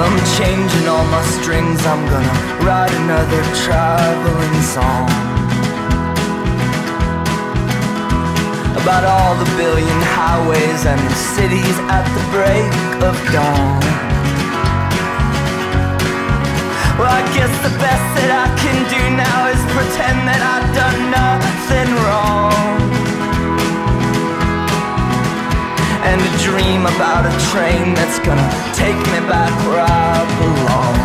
I'm changing all my strings, I'm gonna write another traveling song about all the billion highways and the cities at the break of dawn. Well, I guess the best that I can do now is pretend that I've done nothing wrong, and a dream about a train that's gonna take me back where I belong.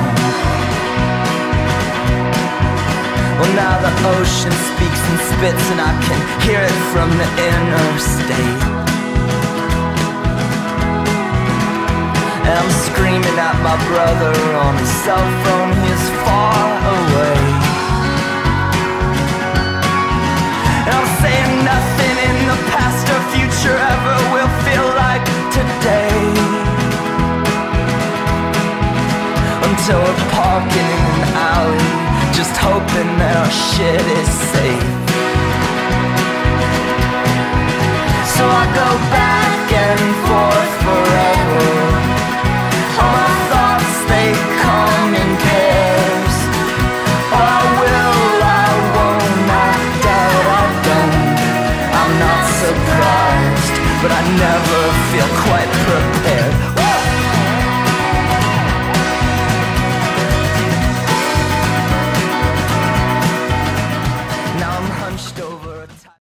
Well, now the ocean speaks and spits, and I can hear it from the interstate. And I'm screaming at my brother on his cell phone, he is far away. And I'm saying nothing in the past or future ever will feel like today, until we're parking in an alley, just hoping that our shit is safe. So I go back and forth forever,